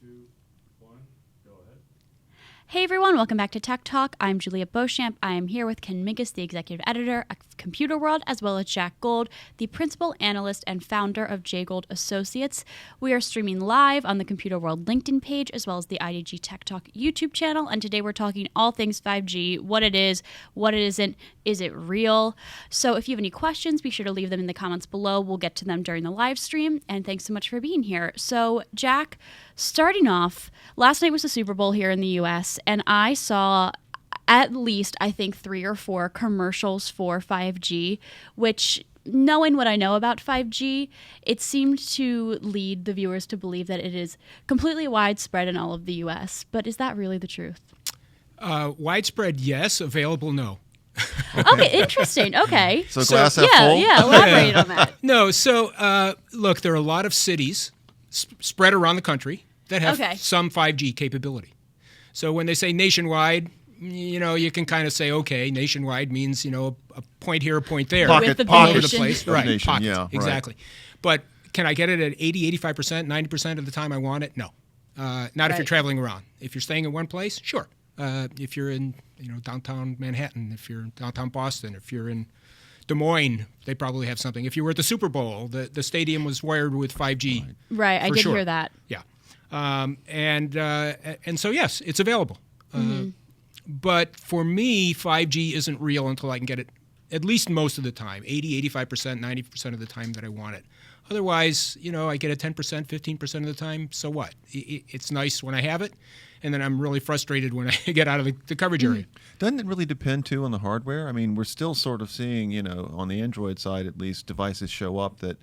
2, 1, go ahead. Hey everyone, welcome back to Tech Talk. I'm Julia Beauchamp. I am here with Ken Minkus, the executive editor of Computer World, as well as Jack Gold, the principal analyst and founder of J. Gold Associates. We are streaming live on the Computer World LinkedIn page, as well as the IDG Tech Talk YouTube channel. And today we're talking all things 5G, what it is, what it isn't, is it real? So if you have any questions, be sure to leave them in the comments below. We'll get to them during the live stream. And thanks so much for being here. So Jack, starting off, last night was the Super Bowl here in the US, and I saw at least, I think, 3 or 4 commercials for 5G, which, knowing what I know about 5G, it seemed to lead the viewers to believe that it is completely widespread in all of the US. But is that really the truth? Widespread, yes. Available, no. Okay, interesting. Okay. So glass half full? Yeah, elaborate on that. No, so look, there are a lot of cities spread around the country that have some 5G capability. So when they say nationwide, you can kind of say, okay, nationwide means, a point here, a point there. Pocket all over the place. Of Right, nation, pocket, yeah, exactly. But can I get it at 80, 85%, 90% of the time I want it? No. Not if you're traveling around. If you're staying in one place, sure. If you're in, downtown Manhattan, if you're in downtown Boston, if you're in Des Moines, they probably have something. If you were at the Super Bowl, the stadium was wired with 5G. Right, I did hear that. Yeah. And so, yes, it's available. But for me, 5G isn't real until I can get it at least most of the time, 80, 85%, 90% of the time that I want it. Otherwise, I get it 10%, 15% of the time, so what? It's nice when I have it, and then I'm really frustrated when I get out of the coverage area. Doesn't it really depend, too, on the hardware? I mean, we're still sort of seeing, on the Android side at least, devices show up that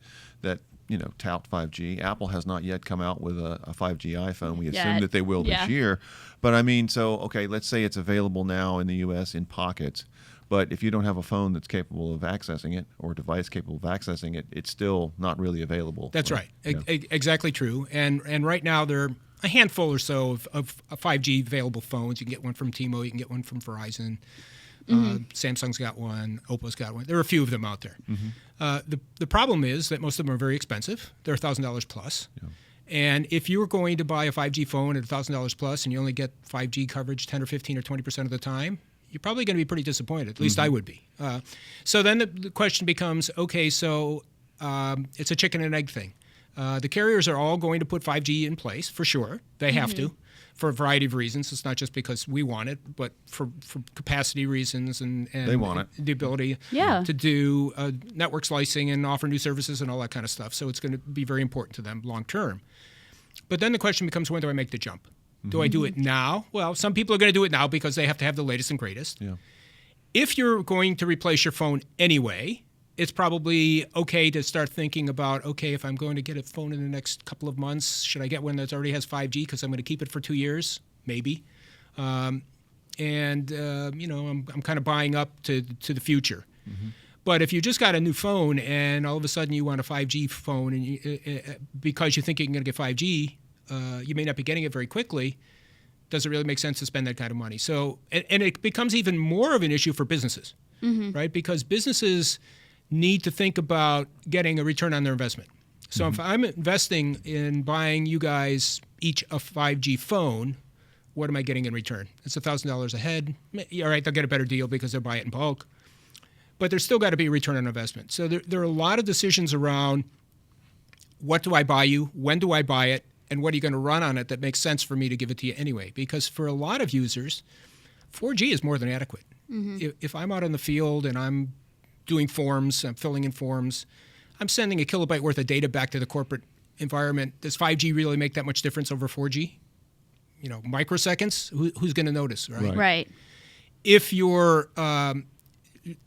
tout 5G. Apple has not yet come out with a 5G iPhone. We assume that they will this year. But I mean, let's say it's available now in the U.S. in pockets. But if you don't have a phone that's capable of accessing it or a device capable of accessing it, it's still not really available. That's right. Exactly true. And right now there are a handful or so of 5G available phones. You can get one from T-Mobile. You can get one from Verizon. Samsung's got one. Oppo's got one. There are a few of them out there. The problem is that most of them are very expensive. They're $1,000 plus. Yeah. And if you were going to buy a 5G phone at $1,000 plus and you only get 5G coverage 10 or 15 or 20% of the time, you're probably going to be pretty disappointed. At least I would be. So then the question becomes, okay, so it's a chicken and egg thing. The carriers are all going to put 5G in place, for sure. They have to, for a variety of reasons. It's not just because we want it, but for capacity reasons and they want it. The ability to do network slicing and offer new services and all that kind of stuff. So it's going to be very important to them long term. But then the question becomes, when do I make the jump? Do I do it now? Well, some people are going to do it now because they have to have the latest and greatest. Yeah. If you're going to replace your phone anyway, it's probably okay to start thinking about, okay, if I'm going to get a phone in the next couple of months, should I get one that already has 5G because I'm going to keep it for 2 years? Maybe. I'm kind of buying up to the future. But if you just got a new phone and all of a sudden you want a 5G phone and because you think you're going to get 5G, you may not be getting it very quickly. Does it really make sense to spend that kind of money? So, and it becomes even more of an issue for businesses, right? Because businesses need to think about getting a return on their investment. So if I'm investing in buying you guys each a 5G phone, what am I getting in return? It's $1,000 a head. All right, they'll get a better deal because they'll buy it in bulk. But there's still got to be a return on investment. So there are a lot of decisions around what do I buy you, when do I buy it, and what are you going to run on it that makes sense for me to give it to you anyway? Because for a lot of users, 4G is more than adequate. If I'm out in the field and I'm doing forms, I'm filling in forms, I'm sending a kilobyte worth of data back to the corporate environment. Does 5G really make that much difference over 4G? Microseconds, who's going to notice, right? Right. If you're...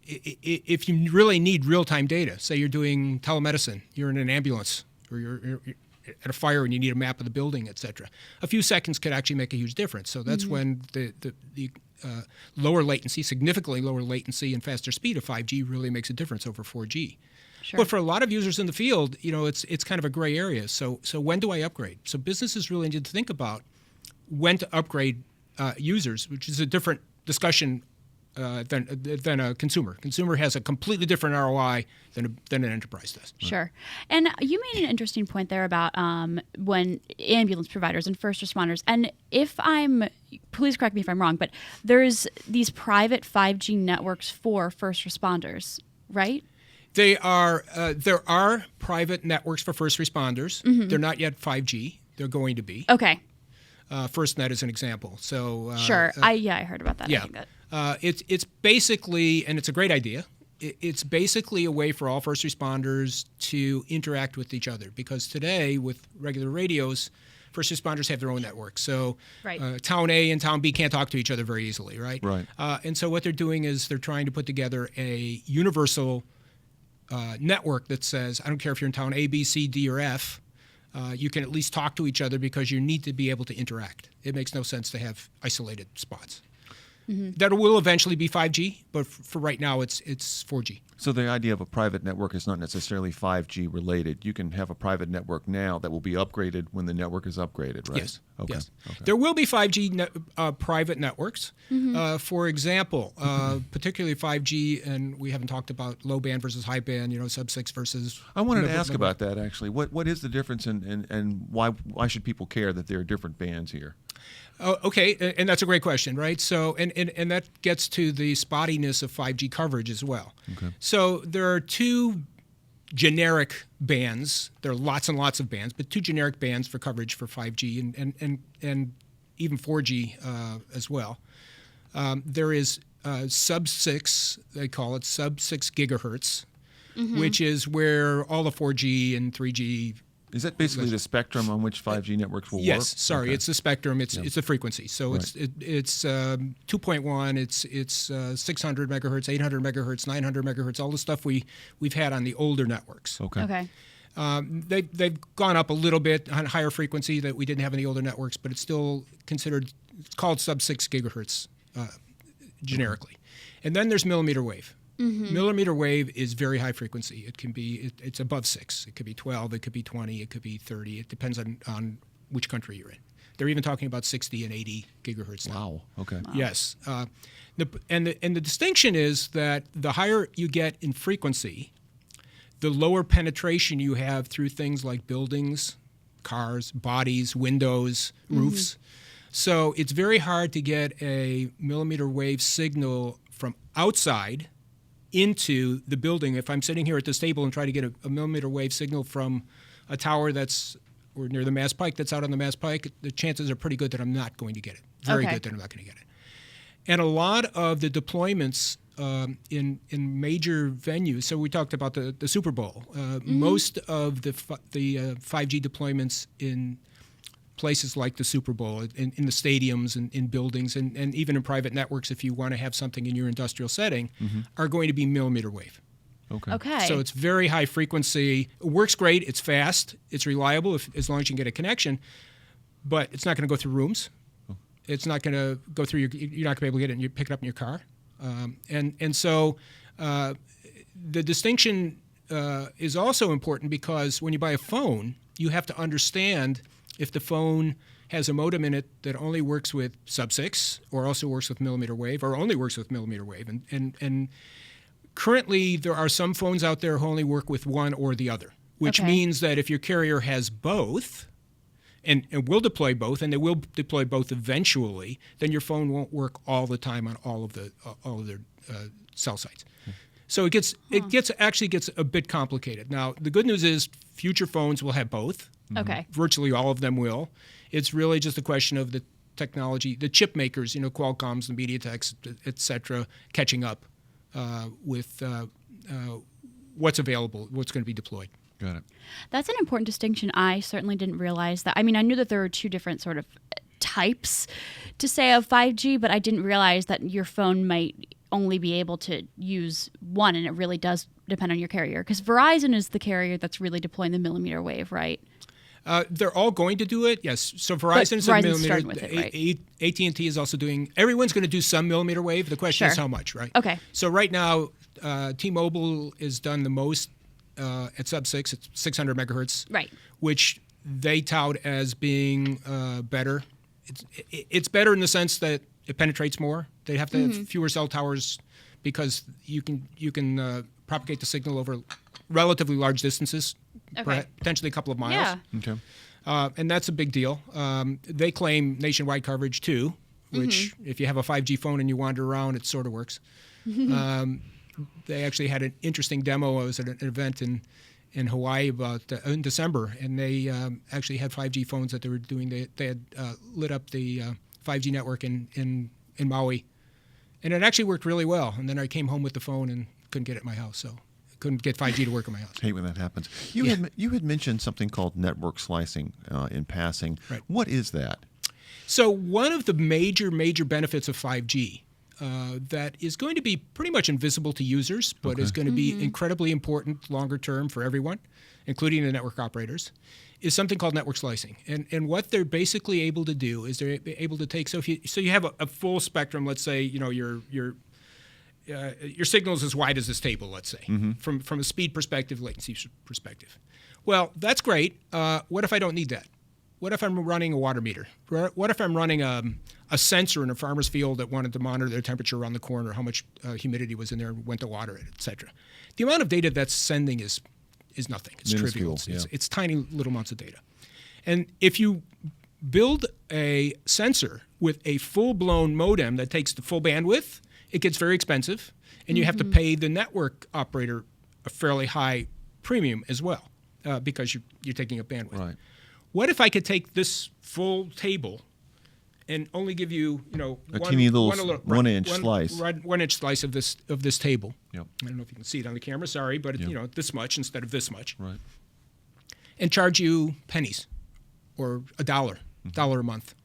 if you really need real-time data, say you're doing telemedicine, you're in an ambulance, or you're at a fire and you need a map of the building, et cetera, a few seconds could actually make a huge difference. So that's when the lower latency, significantly lower latency and faster speed of 5G really makes a difference over 4G. Sure. But for a lot of users in the field, it's kind of a gray area. So when do I upgrade? So businesses really need to think about when to upgrade users, which is a different discussion than a consumer. Consumer has a completely different ROI than an enterprise does. Sure. And you made an interesting point there about when ambulance providers and first responders. And please correct me if I'm wrong, but there's these private 5G networks for first responders, right? There are private networks for first responders. They're not yet 5G. They're going to be. Okay. FirstNet is an example. So Sure. I heard about that. Yeah. I think that. It's basically, and it's a great idea, it's basically a way for all first responders to interact with each other, because today with regular radios, first responders have their own network. So Right. Town A and Town B can't talk to each other very easily, right? Right. And so what they're doing is they're trying to put together a universal network that says, I don't care if you're in Town A, B, C, D, or F, you can at least talk to each other because you need to be able to interact. It makes no sense to have isolated spots. That will eventually be 5G, but for right now, it's 4G. So the idea of a private network is not necessarily 5G related. You can have a private network now that will be upgraded when the network is upgraded, right? Yes. Okay. Yes. Okay. There will be 5G private networks. For example, particularly 5G, and we haven't talked about low band versus high band, sub-6 versus... I wanted to mid- ask mid- about that actually. What is the difference and why should people care that there are different bands here? Oh, okay, and that's a great question, right? So, and that gets to the spottiness of 5G coverage as well. Okay. So there are two generic bands. There are lots and lots of bands, but two generic bands for coverage for 5G and even 4G as well. There is sub-6, they call it sub-6 gigahertz, which is where all the 4G and 3G. Is that basically the spectrum on which 5G networks will work? Yes, sorry, Okay. it's the spectrum. It's the frequency. So Right. it's 2.1. It's 600 megahertz, 800 megahertz, 900 megahertz. All the stuff we've had on the older networks. Okay. Okay. They've gone up a little bit on higher frequency that we didn't have in the older networks, but it's still considered. It's called sub-6 gigahertz generically, and then there's millimeter wave. Millimeter wave is very high frequency. It can be it's above 6. It could be 12. It could be 20. It could be 30. It depends on which country you're in. They're even talking about 60 and 80 gigahertz now. Wow. Okay. Yes, the distinction is that the higher you get in frequency, the lower penetration you have through things like buildings, cars, bodies, windows, roofs. So it's very hard to get a millimeter wave signal from outside into the building. If I'm sitting here at this table and try to get a millimeter wave signal from a tower or near the Mass Pike that's out on the Mass Pike, the chances are pretty good that I'm not going to get it. Very Okay. good that I'm not going to get it. And a lot of the deployments in major venues, so we talked about the Super Bowl, most of the 5G deployments in places like the Super Bowl, in the stadiums and in buildings, and even in private networks, if you want to have something in your industrial setting, are going to be millimeter wave. Okay. Okay. So it's very high frequency. It works great. It's fast. It's reliable as long as you can get a connection. But it's not going to go through rooms. It's not going to go through you're not going to be able to get it and you pick it up in your car. So the distinction is also important because when you buy a phone, you have to understand if the phone has a modem in it that only works with sub-6 or also works with millimeter wave or only works with millimeter wave. And currently, there are some phones out there who only work with one or the other, which Okay. means that if your carrier has both and will deploy both, and they will deploy both eventually, then your phone won't work all the time on all of their cell sites. So it actually gets a bit complicated. Now, the good news is future phones will have both. Okay. Virtually all of them will. It's really just a question of the technology, the chip makers, Qualcomm's, the MediaTeks, et cetera, catching up with what's available, what's going to be deployed. Got it. That's an important distinction. I certainly didn't realize that. I mean, I knew that there were two different sort of types to say of 5G, but I didn't realize that your phone might only be able to use one, and it really does depend on your carrier. Because Verizon is the carrier that's really deploying the millimeter wave, right? They're all going to do it, yes. So Verizon's a Verizon's millimeter. starting with it, right? AT&T is also doing. Everyone's going to do some millimeter wave. The question is Sure. how much, right? Okay. So right now, T-Mobile is done the most at sub-6. It's 600 megahertz, Right. which they tout as being better. It's better in the sense that it penetrates more They'd have to have fewer cell towers because you can propagate the signal over relatively large distances, Okay. potentially a couple of miles. Yeah. Okay. And that's a big deal. They claim nationwide coverage too, which if you have a 5G phone and you wander around, it sort of works. They actually had an interesting demo. I was at an event in Hawaii in December, and they actually had 5G phones that they were doing. They had lit up the 5G network in Maui, and it actually worked really well. And then I came home with the phone and couldn't get it at my house, so I couldn't get 5G to work in my house. Hate when that happens. You had mentioned something called network slicing in passing. Right. What is that? So one of the major benefits of 5G that is going to be pretty much invisible to users, but is going to be incredibly important longer term for everyone, including the network operators, is something called network slicing. And what they're basically able to do is they're able to take, so you have a full spectrum, let's say, your signal is as wide as this table, let's say, from a speed perspective, latency perspective. Well, that's great. What if I don't need that? What if I'm running a water meter? What if I'm running a sensor in a farmer's field that wanted to monitor their temperature around the corner, how much humidity was in there, when to water it, et cetera? The amount of data that's sending is nothing. It's trivial. Minuscule, It's tiny little amounts of data. And if you build a sensor with a full-blown modem that takes the full bandwidth, it gets very expensive, and you have to pay the network operator a fairly high premium as well because you're taking up bandwidth. Right. What if I could take this full table and only give you, teeny little 1 inch slice. Right, 1 inch slice of this table. Yep. I don't know if you can see it on the camera. Sorry, but this much instead of this much. Right. And charge you pennies, or $1 a month.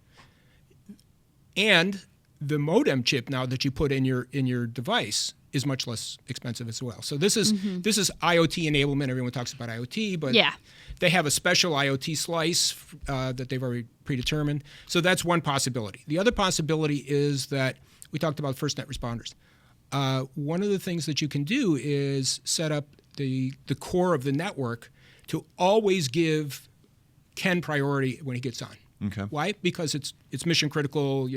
And the modem chip now that you put in your device is much less expensive as well. So this is IoT enablement. Everyone talks about IoT, but they have a special IoT slice that they've already predetermined. So that's one possibility. The other possibility is that we talked about FirstNet responders. One of the things that you can do is set up the core of the network to always give Ken priority when he gets on. Okay. Why? Because it's mission critical.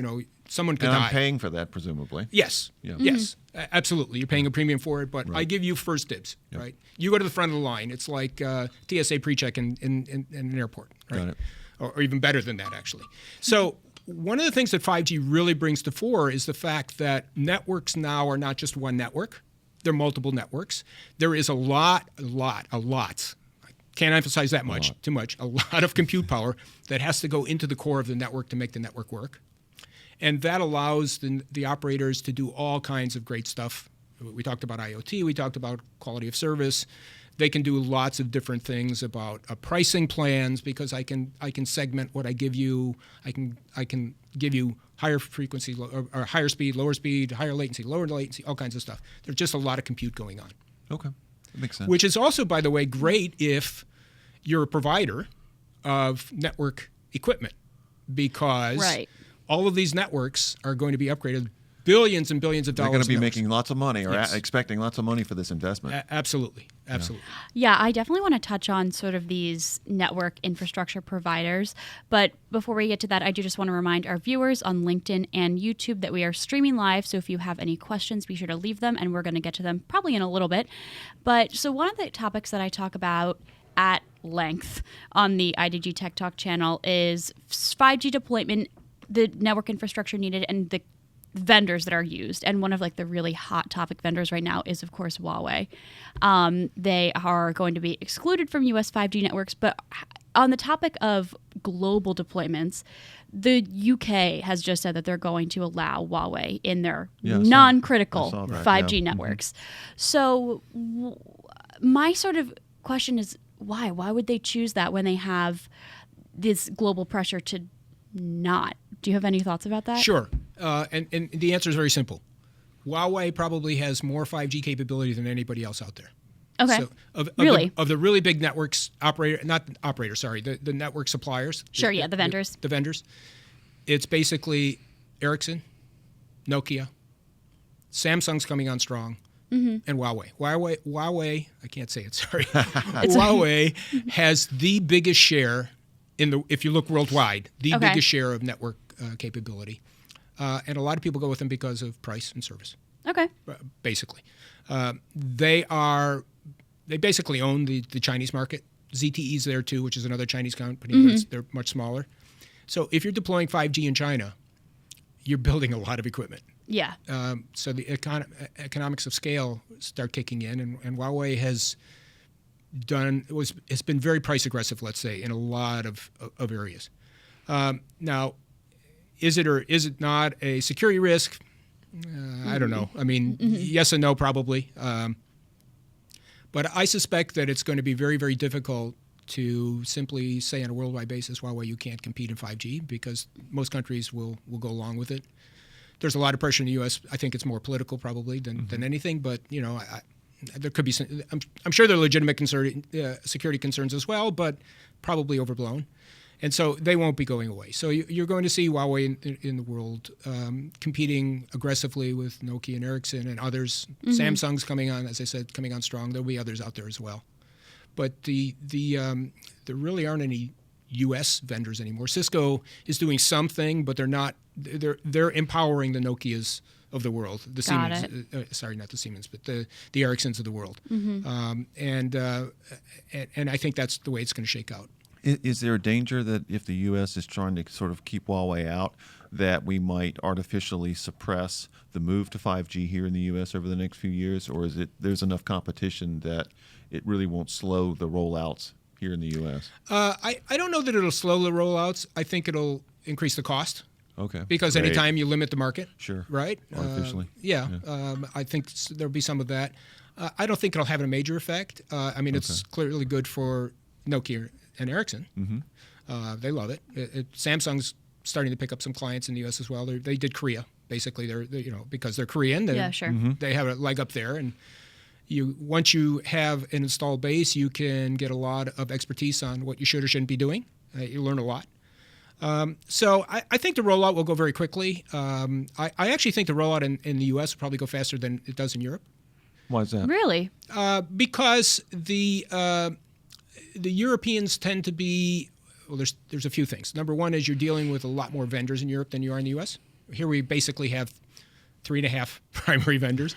Someone could And die. I'm paying for that, presumably. Yes. Yeah. Yes. Absolutely. You're paying a premium for it, but I give you first dibs. Yep. Right. You go to the front of the line. It's like TSA pre-check in an airport. Right? Got it. Or even better than that, actually. So one of the things that 5G really brings to fore is the fact that networks now are not just one network. They're multiple networks. There is a lot. Can't emphasize that much, too much. A lot of compute power that has to go into the core of the network to make the network work. And that allows the operators to do all kinds of great stuff. We talked about IoT. We talked about quality of service. They can do lots of different things about pricing plans because I can segment what I give you. I can give you higher frequency or higher speed, lower speed, higher latency, lower latency, all kinds of stuff. There's just a lot of compute going on. Okay. That makes sense. Which is also, by the way, great if you're a provider of network equipment because all of these networks are going to be upgraded billions and billions of dollars. They're going to be networks. making lots of money or Yes. expecting lots of money for this investment. Absolutely. Yeah, I definitely want to touch on sort of these network infrastructure providers. But before we get to that, I do just want to remind our viewers on LinkedIn and YouTube that we are streaming live. So if you have any questions, be sure to leave them, and we're going to get to them probably in a little bit. But so one of the topics that I talk about at length on the IDG Tech Talk channel is 5G deployment, the network infrastructure needed, and the vendors that are used. And one of the really hot topic vendors right now is, of course, Huawei. They are going to be excluded from US 5G networks. But on the topic of global deployments, the UK has just said that they're going to allow Huawei in their non-critical I saw that, 5G networks. So my sort of question is, why? Why would they choose that when they have this global pressure to not? Do you have any thoughts about that? Sure. And the answer is very simple. Huawei probably has more 5G capability than anybody else out there. Okay. So of Really? the really big networks, the network suppliers. Sure, the vendors. The vendors. It's basically Ericsson, Nokia, Samsung's coming on strong, and Huawei. Huawei, I can't say it, sorry. Huawei has the biggest share if you look worldwide, the biggest share of network capability. and a lot of people go with them because of price and service. Okay. Basically, they basically own the Chinese market. ZTE's there too, which is another Chinese company, but they're much smaller. So if you're deploying 5G in China, you're building a lot of equipment. Yeah. So the economics of scale start kicking in, and Huawei has been very price aggressive, let's say, in a lot of areas. Now, is it or is it not a security risk? I don't know. I mean, yes and no, probably. But I suspect that it's going to be very, very difficult to simply say on a worldwide basis, Huawei, you can't compete in 5G, because most countries will go along with it. There's a lot of pressure in the U.S. I think it's more political probably than anything, but there could be some, I'm sure there are legitimate security concerns as well, but probably overblown. And so they won't be going away. So you're going to see Huawei in the world competing aggressively with Nokia and Ericsson and others. Samsung's coming on, as I said, coming on strong. There'll be others out there as well. But there really aren't any U.S. vendors anymore. Cisco is doing something, but they're not. They're empowering the Nokias of the world, the Siemens. Sorry, not the Siemens, but the Ericssons of the world. And I think that's the way it's going to shake out. Is there a danger that if the U.S. is trying to sort of keep Huawei out, that we might artificially suppress the move to 5G here in the U.S. over the next few years, or is it there's enough competition that it really won't slow the rollouts here in the U.S.? I don't know that it'll slow the rollouts. I think it'll increase the cost. Okay. Because Great. anytime you limit the market, Sure. right? Artificially. I think there'll be some of that. I don't think it'll have a major effect. I mean, it's clearly good for Nokia and Ericsson. They love it. Samsung's starting to pick up some clients in the U.S. as well. They did Korea, basically. They're because they're Korean. They have a leg up there, and once you have an installed base, you can get a lot of expertise on what you should or shouldn't be doing. You learn a lot. So I think the rollout will go very quickly. I actually think the rollout in the U.S. will probably go faster than it does in Europe. Why is that? Really? Because the Europeans tend to be, well, there's a few things. Number one is you're dealing with a lot more vendors in Europe than you are in the U.S. Here we basically have 3.5 primary vendors.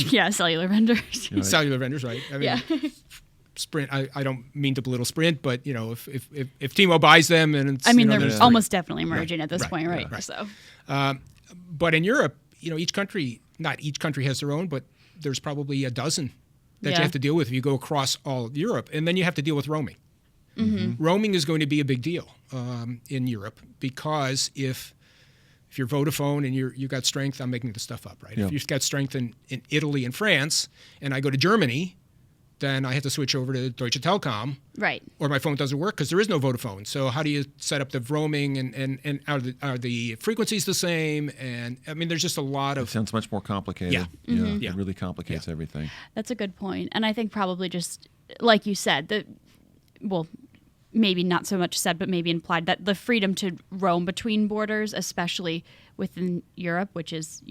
Yeah, cellular vendors. Right. Cellular vendors, right? I mean, Sprint. I don't mean to belittle Sprint, but if T-Mobile buys them, and it's, they're almost definitely merging at this point, right? So, but in Europe, not each country has their own, but there's probably a dozen that you have to deal with if you go across all of Europe, and then you have to deal with roaming. Roaming is going to be a big deal in Europe, because if you're Vodafone and you've got strength, I'm making this stuff up, right? Yeah. If you've got strength in Italy and France, and I go to Germany, then I have to switch over to Deutsche Telekom, right? Or my phone doesn't work because there is no Vodafone. So how do you set up the roaming, and are the frequencies the same? And I mean, there's just a lot of. It sounds much more complicated. Yeah. It really complicates everything. That's a good point. And I think probably just like you said, maybe not so much said, but maybe implied, that the freedom to roam between borders, especially within Europe, which is,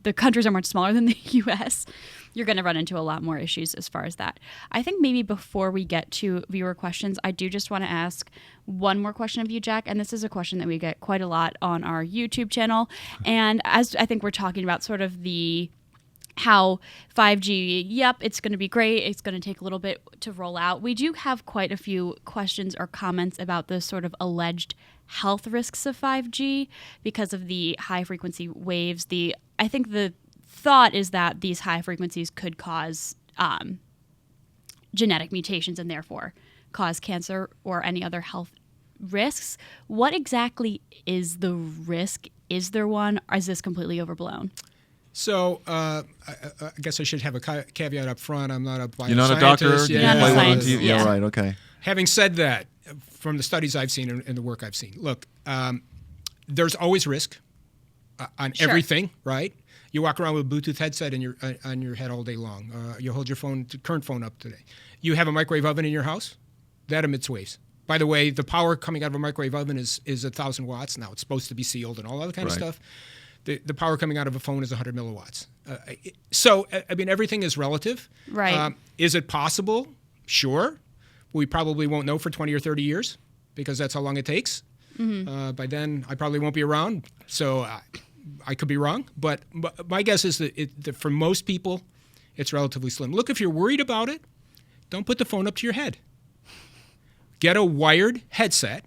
the countries are much smaller than the U.S., you're going to run into a lot more issues as far as that. I think maybe before we get to viewer questions, I do just want to ask one more question of you, Jack, and this is a question that we get quite a lot on our YouTube channel. And as I think we're talking about sort of how 5G, it's going to be great. It's going to take a little bit to roll out. We do have quite a few questions or comments about the sort of alleged health risks of 5G because of the high frequency waves. I think the thought is that these high frequencies could cause genetic mutations and therefore cause cancer or any other health risks. What exactly is the risk? Is there one, or is this completely overblown? So I guess I should have a caveat up front. I'm not a bioscientist. You're not a doctor? You're not a scientist. Yeah, right, okay. Having said that, from the studies I've seen and the work I've seen, look, there's always risk on everything, right? You walk around with a Bluetooth headset on your head all day long. You hold your current phone up today. You have a microwave oven in your house? That emits waves. By the way, the power coming out of a microwave oven is 1,000 watts. Now, it's supposed to be sealed and all that kind of stuff. The power coming out of a phone is 100 milliwatts. So, I mean, everything is relative. Right. Is it possible? Sure. We probably won't know for 20 or 30 years because that's how long it takes. By then, I probably won't be around. So, I could be wrong, but my guess is that for most people, it's relatively slim. Look, if you're worried about it, don't put the phone up to your head. Get a wired headset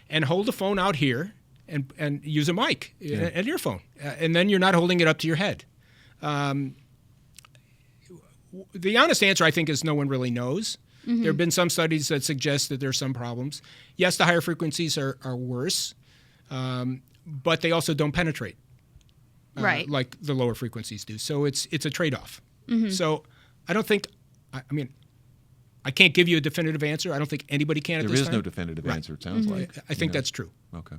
and hold the phone out here and use a mic, an earphone. And then you're not holding it up to your head. The honest answer, I think, is no one really knows. There have been some studies that suggest that there's some problems. Yes, the higher frequencies are worse, but they also don't penetrate Right. like the lower frequencies do. So it's a trade-off. So I don't think, I mean, I can't give you a definitive answer. I don't think anybody can at There this is time. no definitive answer, it sounds like. I think that's true. Okay,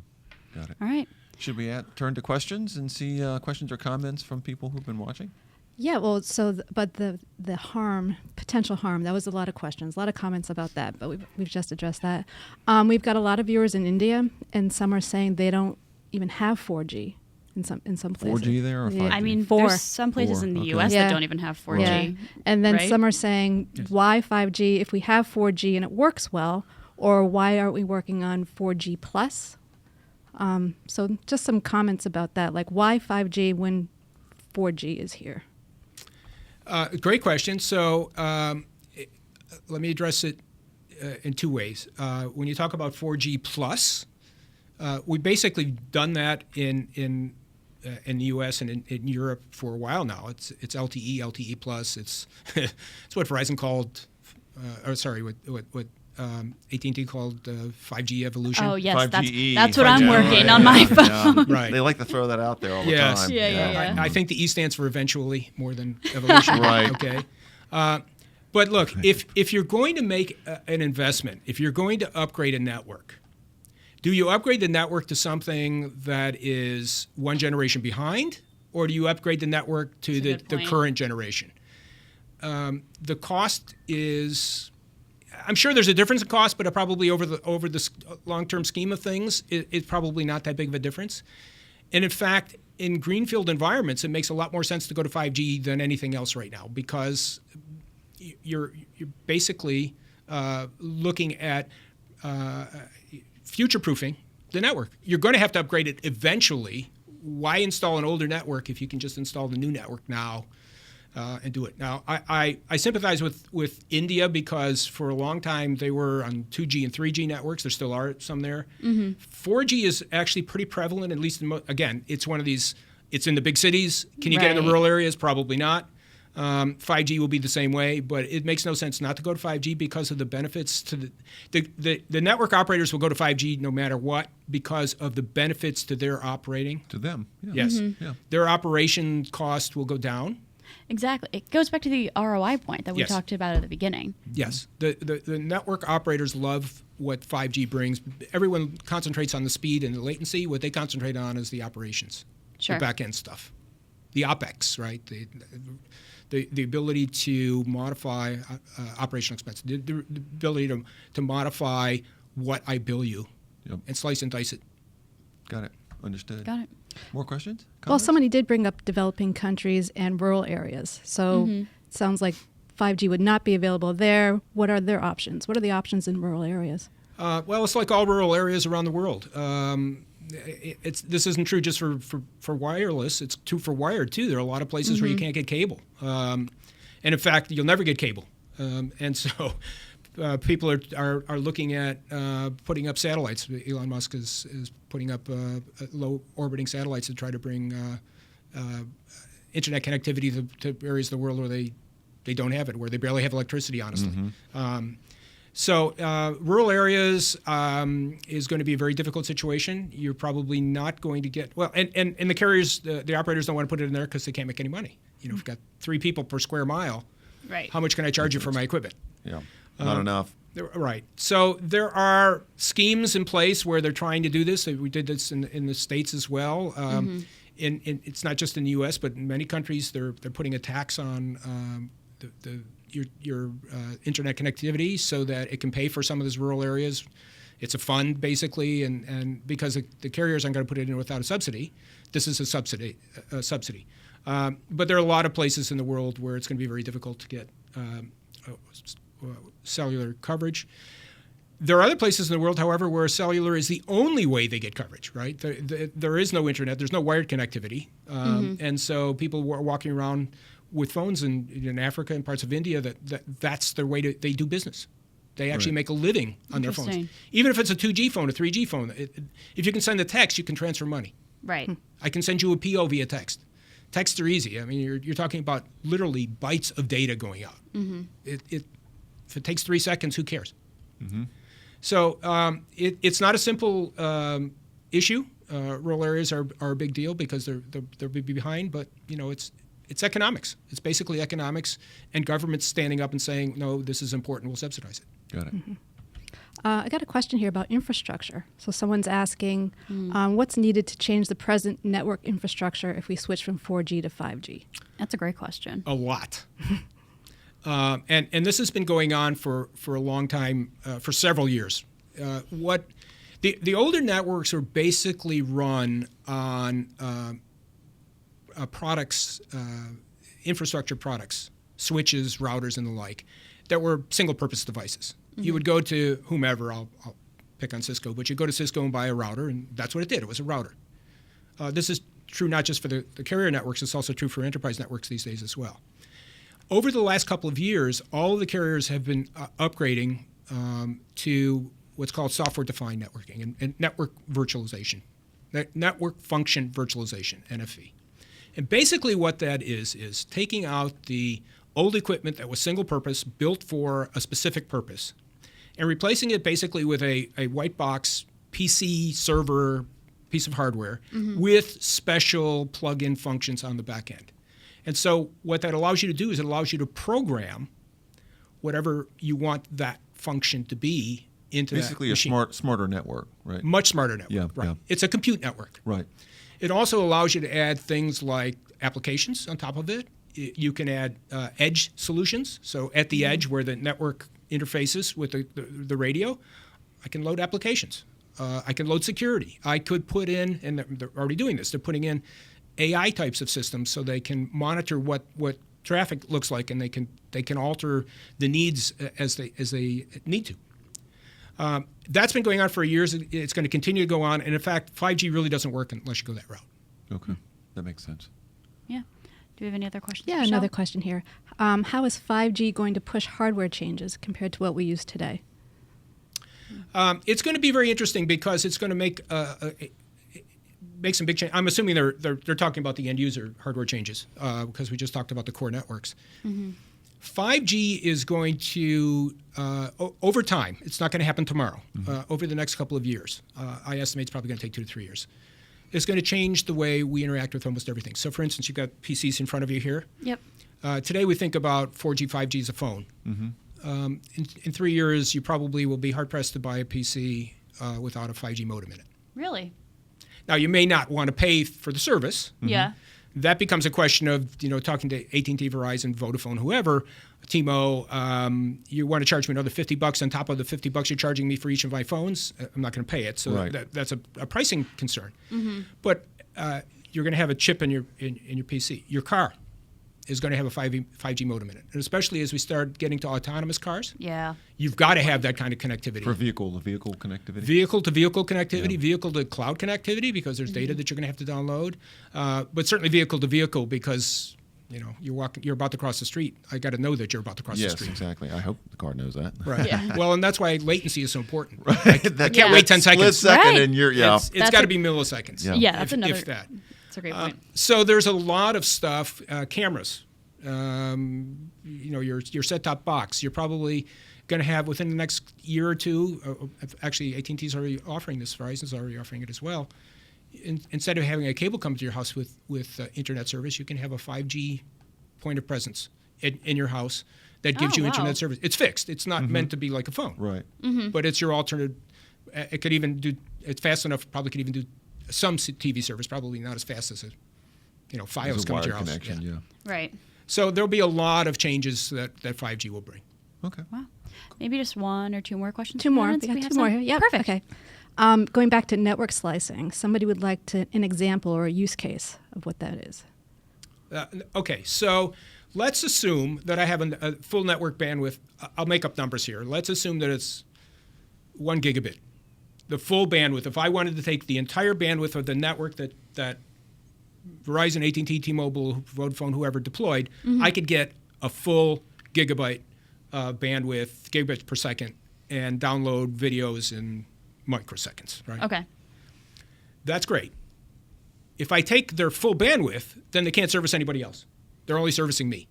got it. All right. Should we turn to questions and see questions or comments from people who've been watching? Yeah, well, so but the harm, potential harm, that was a lot of questions, a lot of comments about that, but we've just addressed that. We've got a lot of viewers in India, and some are saying they don't even have 4G in some places. 4G there or 5G? I mean, Four. there's some places Four, in the okay. U.S. Yeah. that don't even have 4G. Yeah. And then right? some are saying, why 5G if we have 4G and it works well, or why aren't we working on 4G plus? So just some comments about that, like why 5G when 4G is here? Great question. So let me address it in two ways. When you talk about 4G plus, we've basically done that in the U.S. and in Europe for a while now. It's LTE, LTE plus. It's it's what Verizon called, what AT&T called 5G evolution. Oh, yes. 5GE. That's what I'm 5G, working right. on my phone. Yeah. Right. They like to throw that out there all the Yes. time. Yeah. I think the E stands for eventually more than evolution. Right. Okay. But look, if you're going to make an investment, if you're going to upgrade a network, do you upgrade the network to something that is one generation behind, or do you upgrade the network to That's a good the point. current generation? The cost is, I'm sure there's a difference in cost, but probably over the long-term scheme of things, it's probably not that big of a difference. And in fact, in greenfield environments, it makes a lot more sense to go to 5G than anything else right now, because you're basically looking at future-proofing the network. You're going to have to upgrade it eventually. Why install an older network if you can just install the new network now and do it? Now, I sympathize with India because for a long time they were on 2G and 3G networks. There still are some there. 4G is actually pretty prevalent, at least, again, it's one of these, it's in the big cities. Can you get in the Right. rural areas? Probably not. 5G will be the same way, but it makes no sense not to go to 5G because of the benefits to the network operators will go to 5G no matter what because of the benefits to their operating. To them. Yeah. Yes. Yeah. Their operation cost will go down. Exactly. It goes back to the ROI point that we Yes. talked about at the beginning. Yes. The network operators love what 5G brings. Everyone concentrates on the speed and the latency. What they concentrate on is the operations, Sure. the back end stuff, the OpEx, right? The ability to modify operational expenses, the ability to modify what I bill you Yep. and slice and dice it. Got it. Understood. Got it. More questions? Well, Comments? somebody did bring up developing countries and rural areas. So it sounds like 5G would not be available there. What are their options? What are the options in rural areas? Well, it's like all rural areas around the world. This isn't true just for wireless. It's true for wired, too. There are a lot of places where you can't get cable. And in fact, you'll never get cable. And so people are looking at putting up satellites. Elon Musk is putting up low orbiting satellites to try to bring internet connectivity to areas of the world where they don't have it, where they barely have electricity, honestly. So rural areas is going to be a very difficult situation. You're probably not going to get, well, and the carriers, the operators don't want to put it in there because they can't make any money. You know, if you've got 3 people per square mile, Right. how much can I charge you for my equipment? Yeah. Not enough. Right. So there are schemes in place where they're trying to do this. We did this in the States as well. It's not just in the U.S., but in many countries they're putting a tax on your internet connectivity so that it can pay for some of those rural areas. It's a fund basically, and because the carriers aren't going to put it in without a subsidy, this is a subsidy. But there are a lot of places in the world where it's going to be very difficult to get cellular coverage. There are other places in the world, however, where cellular is the only way they get coverage, right? There is no internet. There's no wired connectivity. And so people were walking around with phones in Africa and parts of India that's their way they do business. They actually make a living on their phones. Interesting. Even if it's a 2G phone, a 3G phone. If you can send a text, you can transfer money. Right. I can send you a PO via text. Texts are easy. I mean, you're talking about literally bytes of data going out. If it takes 3 seconds, who cares? So it's not a simple issue. Rural areas are a big deal because they're behind, but it's economics. It's basically economics, and governments standing up and saying, no, this is important, we'll subsidize it. Got it. I got a question here about infrastructure. So someone's asking, what's needed to change the present network infrastructure if we switch from 4G to 5G? That's a great question. A lot. And this has been going on for a long time, for several years. The older networks are basically run on products, infrastructure products, switches, routers, and the like, that were single-purpose devices. You would go to whomever, I'll pick on Cisco, but you go to Cisco and buy a router, and that's what it did. It was a router. This is true not just for the carrier networks, it's also true for enterprise networks these days as well. Over the last couple of years, all of the carriers have been upgrading to what's called software-defined networking and network virtualization, network function virtualization, NFV. And basically what that is taking out the old equipment that was single-purpose, built for a specific purpose, and replacing it basically with a white box PC server piece of hardware with special plug-in functions on the back end. And so what that allows you to do is it allows you to program whatever you want that function to be into Basically that machine. smarter network, right? Much smarter network, Yeah, right? yeah. It's a compute network. Right. It also allows you to add things like applications on top of it. You can add edge solutions. So at the edge where the network interfaces with the radio, I can load applications. I can load security. I could put in, and they're already doing this, they're putting in AI types of systems so they can monitor what traffic looks like, and they can alter the needs as they need to. That's been going on for years. It's going to continue to go on. And in fact, 5G really doesn't work unless you go that route. Okay. That makes sense. Yeah. Do we have any other questions? Yeah, Michelle? another question here. How is 5G going to push hardware changes compared to what we use today? It's going to be very interesting because it's going to make some big change. I'm assuming they're talking about the end user hardware changes because we just talked about the core networks. 5G is going to, over time, it's not going to happen tomorrow, over the next couple of years, I estimate it's probably going to take 2 to 3 years, it's going to change the way we interact with almost everything. So for instance, you've got PCs in front of you here. Yep. Today we think about 4G, 5G as a phone. In 3 years, you probably will be hard-pressed to buy a PC without a 5G modem in it. Really? Now, you may not want to pay for the service. Yeah. That becomes a question of, talking to AT&T, Verizon, Vodafone, whoever, T-Mo, you want to charge me another $50 on top of the $50 you're charging me for each of my phones? I'm not going to pay it. So Right. that's a pricing concern. But you're going to have a chip in your PC. Your car is going to have a 5G modem in it. And especially as we start getting to autonomous cars, Yeah. you've got to have that kind of connectivity. For vehicle-to-vehicle connectivity? Vehicle-to-vehicle connectivity, Yeah. vehicle-to-cloud connectivity, because there's data that you're going to have to download. But certainly vehicle-to-vehicle, because you're about to cross the street. I got to know that you're about to cross the Yes, street. exactly. I hope the car knows that. Right. Yeah. Well, and that's why latency is so important. Right. I That can't wait 10 split seconds. second Right. and you're, yeah. It's That's got to a- be milliseconds. Yeah. Yeah, that's if that. That's a great point. So there's a lot of stuff. Cameras. Your set-top box. You're probably going to have within the next year or two. Actually, AT&T's already offering this. Verizon's already offering it as well. Instead of having a cable come to your house with internet service, you can have a 5G point of presence in your house that gives you wow. internet service. It's fixed. It's not meant to be like a phone. Right. But it's your alternate. It could even do. It's fast enough. Probably could even do some TV service. Probably not as fast as There's Fios a coming wired to your house. connection, yeah. Right. So there'll be a lot of changes that 5G will bring. Okay. Wow. Maybe just 1 or 2 more questions. Two more. Lawrence, We if got have two more some? here. Yep. Perfect. Okay. Going back to network slicing, somebody would like an example or a use case of what that is. Okay, so let's assume that I have a full network bandwidth. I'll make up numbers here. Let's assume that it's 1 gigabit, the full bandwidth. If I wanted to take the entire bandwidth of the network that Verizon, AT&T, T-Mobile, Vodafone, whoever deployed, I could get a full gigabyte bandwidth, gigabits per second, and download videos in microseconds, right? Okay. That's great. If I take their full bandwidth, then they can't service anybody else. They're only servicing me.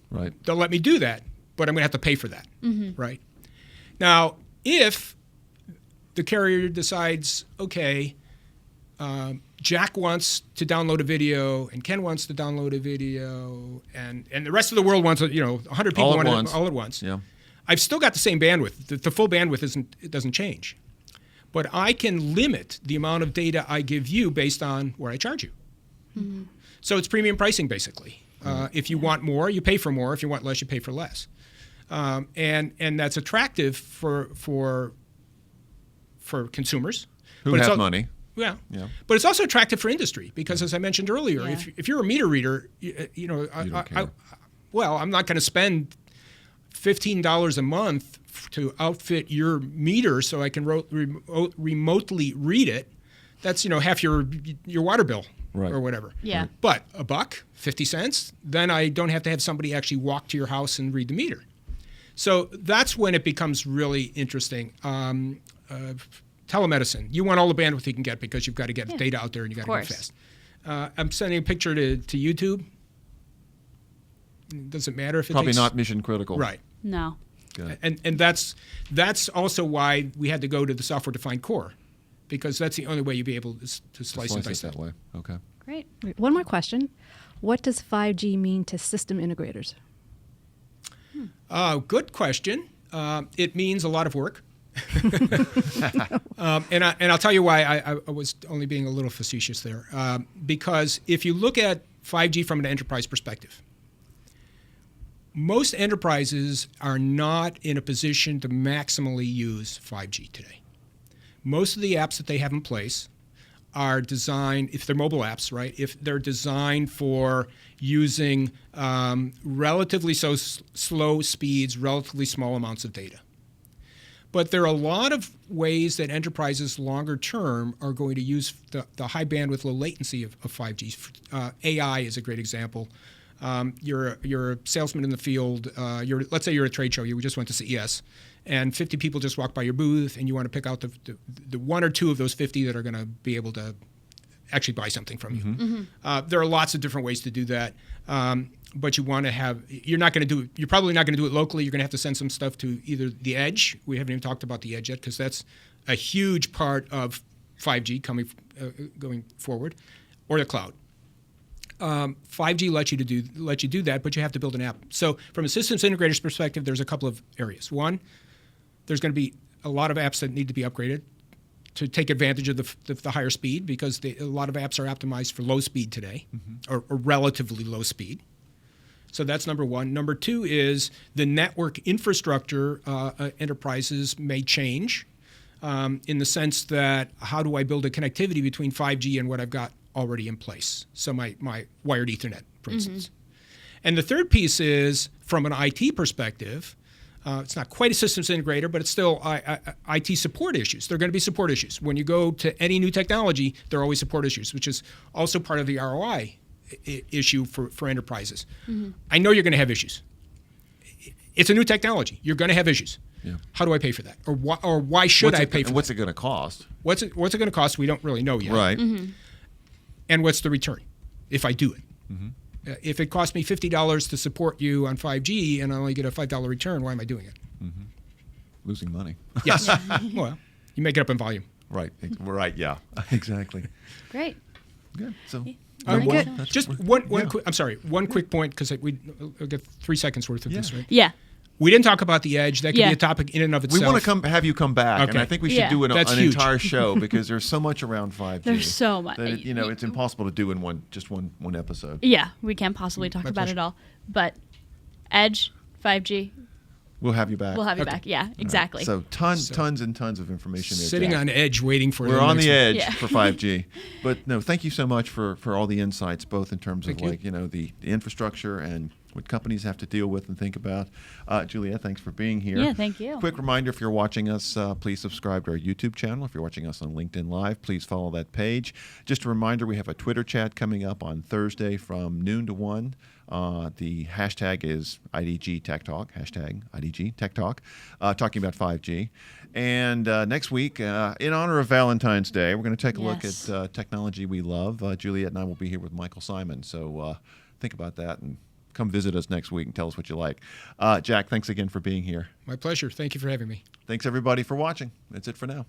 Right. They'll let me do that, but I'm going to have to pay for that, right? Now, if the carrier decides, okay, Jack wants to download a video, and Ken wants to download a video, and the rest of the world wants, 100 people All at want once. it all at once. Yeah. I've still got the same bandwidth. The full bandwidth doesn't change, but I can limit the amount of data I give you based on where I charge you. So it's premium pricing, basically. If you want more, you pay for more. If you want less, you pay for less. And that's attractive for consumers Who but it's have al- money. Yeah. Yeah. But it's also attractive for industry because, as I mentioned earlier, Yeah. if you're a meter reader, don't care. I'm not going to spend $15 a month to outfit your meter so I can remotely read it. That's half your water bill Right. or whatever. Yeah. But $1, 50 cents, then I don't have to have somebody actually walk to your house and read the meter. So that's when it becomes really interesting. Telemedicine. You want all the bandwidth you can get because you've got to get data out there and you got to get course. fast. I'm sending a picture to YouTube. It doesn't matter if it Probably takes, not mission critical. right. No. Good. And that's also why we had to go to the software-defined core, because that's the only way you'd be able to slice and Slice dice it that way. Okay. Great. One more question. What does 5G mean to system integrators? Good question. It means a lot of work. And I'll tell you why I was only being a little facetious there. Because if you look at 5G from an enterprise perspective, most enterprises are not in a position to maximally use 5G today. Most of the apps that they have in place are designed, if they're mobile apps, right, if they're designed for using relatively slow speeds, relatively small amounts of data. But there are a lot of ways that enterprises longer term are going to use the high bandwidth, low latency of 5G. AI is a great example. You're a salesman in the field. Let's say you're at a trade show. You just went to CES, and 50 people just walked by your booth, and you want to pick out the one or two of those 50 that are going to be able to actually buy something from you. There are lots of different ways to do that. But you want to have, you're probably not going to do it locally. You're going to have to send some stuff to either the edge. We haven't even talked about the edge yet because that's a huge part of 5G going forward, or the cloud. 5G lets you do that, but you have to build an app. So from a systems integrator's perspective, there's a couple of areas. One, there's going to be a lot of apps that need to be upgraded to take advantage of the higher speed, because a lot of apps are optimized for low speed today, or relatively low speed. So that's number one. Number two is the network infrastructure enterprises may change in the sense that how do I build a connectivity between 5G and what I've got already in place? So my wired Ethernet, for instance. And the third piece is from an IT perspective. It's not quite a systems integrator, but it's still IT support issues. There are going to be support issues. When you go to any new technology, there are always support issues, which is also part of the ROI issue for enterprises. I know you're going to have issues. It's a new technology. You're going to have issues. Yeah. How do I pay for that? Or why should I pay for What's that? it going to cost? What's it going to cost? We don't really know yet. Right. And what's the return if I do it? If it costs me $50 to support you on 5G and I only get a $5 return, why am I doing it? Losing money. Yes. Well, you make it up in volume. Right. Right. Yeah. Exactly. Great. Good. So. Very well, good. that's- Just we're- one yeah. quick. I'm sorry. One quick point because we'll get 3 seconds worth of this, Yeah. right? Yeah. We didn't talk about the edge. That could Yeah. be a topic in and of We itself. want to have you come back, and Okay. I think we should Yeah. do an That's huge. entire show because there's so much around 5G. There's so much. that it's impossible to do in one episode. Yeah, we can't possibly talk about pleasure. it all. But Edge, 5G, We'll have you back. we'll have you Okay. back. Yeah, exactly. So tons and tons of information there. Sitting Jack. on edge, waiting for. We're on the edge Yeah. for 5G. But no, thank you so much for all the insights, both in terms of Thank you. the infrastructure and what companies have to deal with and think about. Juliet, thanks for being here. Yeah, thank you. Quick reminder, if you're watching us, please subscribe to our YouTube channel. If you're watching us on LinkedIn Live, please follow that page. Just a reminder, we have a Twitter chat coming up on Thursday from noon to 1. The hashtag is IDG Tech Talk, hashtag IDG Tech Talk, talking about 5G. And next week, in honor of Valentine's Day, we're going to take a look Yes. at technology we love. Juliet and I will be here with Michael Simon. So think about that and come visit us next week and tell us what you like. Jack, thanks again for being here. My pleasure. Thank you for having me. Thanks, everybody, for watching. That's it for now.